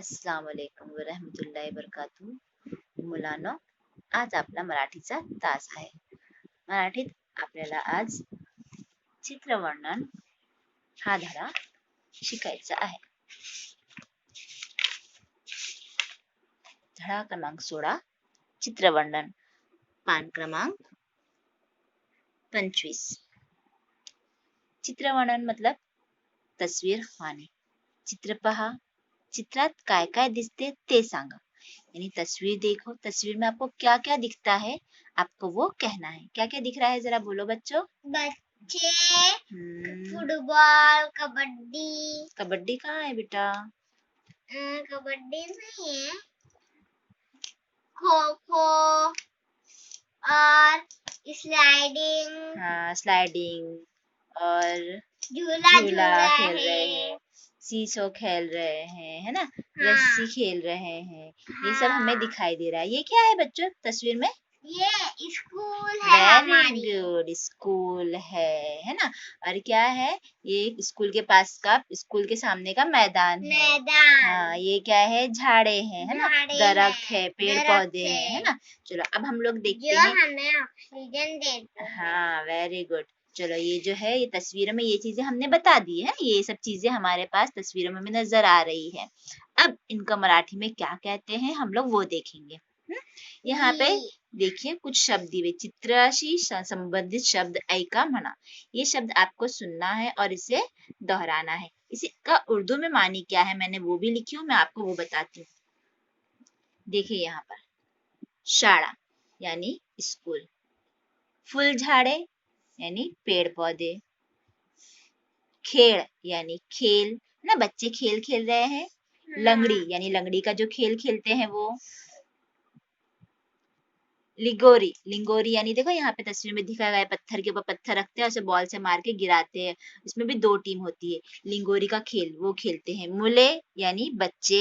अस्सलाम वालेकुम व रहमतुल्लाहि व बरकातुहू. मुलांनो, आज आपला मराठीचा तास आहे. मराठीत आपल्याला आज चित्रवर्णन हा धडा शिकायचा आहे. धडा क्रमांक 16, चित्रवर्णन, पान क्रमांक 25. चित्रवर्णन मतलब तस्वीर खाने. चित्र पहा, चित्रात काय काय दिसते ते सांगा. यानी तस्वीर देखो, तस्वीर में आपको क्या क्या दिखता है आपको वो कहना है. क्या क्या दिख रहा है जरा बोलो बच्चों. बच्चे, फुटबॉल, कबड्डी. कबड्डी कहाँ है बेटा? कबड्डी नहीं है, खो खो और स्लाइडिंग. हाँ, स्लाइडिंग और झूला झूला झूला खेल रहे है. हैं, सीसो खेल रहे हैं, है ना, हाँ. रस्सी खेल रहे हैं. ये सब हाँ. हमें दिखाई दे रहा है. ये क्या है बच्चों तस्वीर में? ये स्कूल है वेरी हमारी. गुड, स्कूल है ना. और क्या है ये? स्कूल के पास का, स्कूल के सामने का मैदान है. मैदान. हाँ, ये क्या है? झाड़े हैं, है ना, झाड़े दरख्त है, पेड़ दरख्त पौधे हैं, है ना. चलो अब हम लोग देखते जो हैं. हमें ऑक्सीजन देते हैं. हाँ, वेरी गुड. चलो ये जो है, ये तस्वीरों में ये चीजें हमने बता दी है. ये सब चीजें हमारे पास तस्वीरों में भी नजर आ रही है. अब इनका मराठी में क्या कहते हैं हम लोग वो देखेंगे. यहाँ पे देखिए कुछ शब्द दिए. चित्राशी संबंधित शब्द ऐका म्हणा. ये शब्द आपको सुनना है और इसे दोहराना है. इसका उर्दू में मानी क्या है मैंने वो भी लिखी हूँ, मैं आपको वो बताती हूँ. देखिए यहाँ पर शाळा यानी स्कूल, फुलझाड़े यानी पेड़ पौधे, खेल यानी खेल ना, बच्चे खेल खेल रहे हैं. लंगड़ी यानी लंगड़ी का जो खेल खेलते हैं वो. लिगोरी, लिंगोरी यानी देखो यहाँ पे तस्वीर में दिखा गया है, पत्थर के ऊपर पत्थर रखते हैं, उसे बॉल से मार के गिराते हैं. इसमें भी 2 टीम होती है. लिंगोरी का खेल वो खेलते हैं. मुले यानी बच्चे,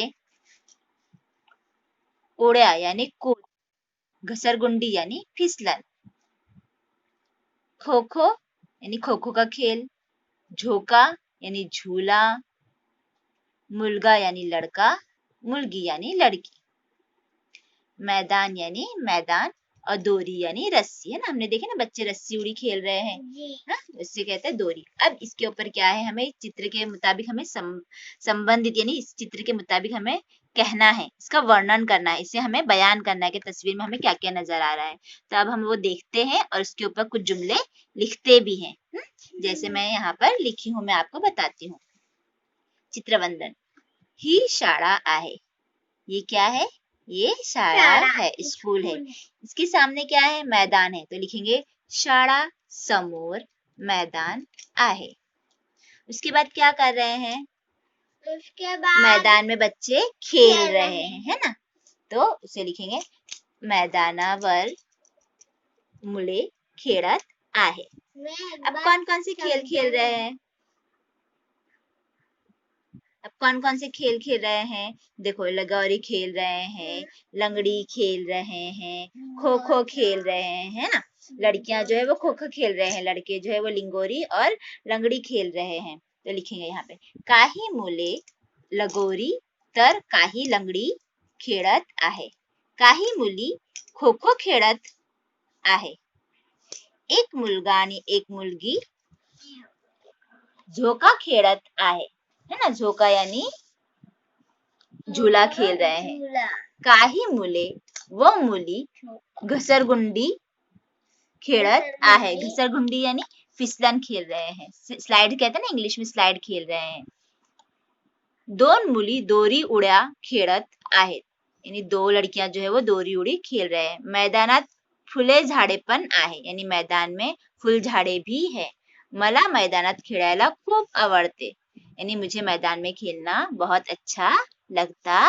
ओड़िया यानी कूद, घसरगुंडी यानी फिसलन, खो खो यानी खो खो का खेल, झोका यानी झूला, मुलगा यानी लड़का, मुलगी यानी लड़की, मैदान यानी मैदान, और दोरी यानी रस्सी, है ना. हमने देखे ना बच्चे रस्सी उड़ी खेल रहे हैं, हाँ, इससे कहते हैं दोरी. अब इसके ऊपर क्या है, हमें चित्र के मुताबिक हमें संबंधित यानी इस चित्र के मुताबिक हमें कहना है, इसका वर्णन करना है, इसे हमें बयान करना है कि तस्वीर में हमें क्या क्या नजर आ रहा है. तो अब हम वो देखते हैं और उसके ऊपर कुछ जुमले लिखते भी हैं. जैसे मैं यहाँ पर लिखी हूँ, मैं आपको बताती हूँ. चित्रवंदन ही शाळा आहे. ये क्या है? ये शाळा है, स्कूल है. इसके सामने क्या है? मैदान है, तो लिखेंगे शाळा समोर मैदान आहे. उसके बाद क्या कर रहे हैं? उसके बाद मैदान में बच्चे खेल रहे हैं, है ना. तो उसे लिखेंगे मैदानावर मुले खेळत आहे. अब कौन कौन से खेल खेल रहे हैं? अब कौन कौन से खेल खेल रहे हैं? देखो लगोरी खेल रहे हैं, लंगड़ी खेल रहे हैं, खो खो खेल रहे हैं, है ना. लड़कियां जो है वो खो खो खेल रहे हैं, लड़के जो है वो लिंगोरी और लंगड़ी खेल रहे हैं. तो लिखेंगे यहाँ पे काही मुले लगोरी तर काही लंगडी खेळत आहे. काही मुली खो खो खेळत आहे. एक मुलगा आणि एक मुलगी झोका खेळत आहे, है ना. झोका यानी झूला खेल रहे हैं. काही मुले व मुली घसरगुंडी खेळत आहे. घसरगुंडी यानी फिसलन खेल रहे हैं. स्लाइड कहते हैं ना इंग्लिश में, स्लाइड खेल रहे हैं. 2 मुली दोरी उड्या खेळत आहेत. यानी 2 लड़कियां जो है वो दोरी उड़ी खेल रहे हैं. मैदानात फुले झाडे पण आहे. यानी मैदान में फूल झाडे भी है. मला मैदानात खेळायला खूप आवडते. यानी मुझे मैदान में खेलना बहुत अच्छा लगता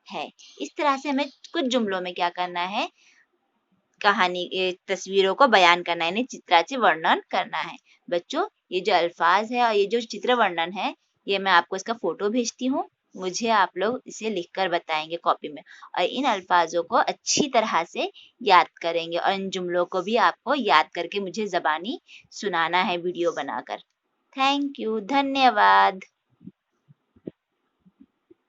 है. इस तरह से हमें कुछ जुमलों में क्या करना है, कहानी तस्वीरों को बयान करना है, यानी चित्राचे वर्णन करना है. बच्चों ये जो अल्फाज है और ये जो चित्र वर्णन है, ये मैं आपको इसका फोटो भेजती हूँ. मुझे आप लोग इसे लिखकर बताएंगे कॉपी में, और इन अल्फाजों को अच्छी तरह से याद करेंगे, और इन जुमलों को भी आपको याद करके मुझे ज़बानी सुनाना है वीडियो बनाकर. थैंक यू, धन्यवाद.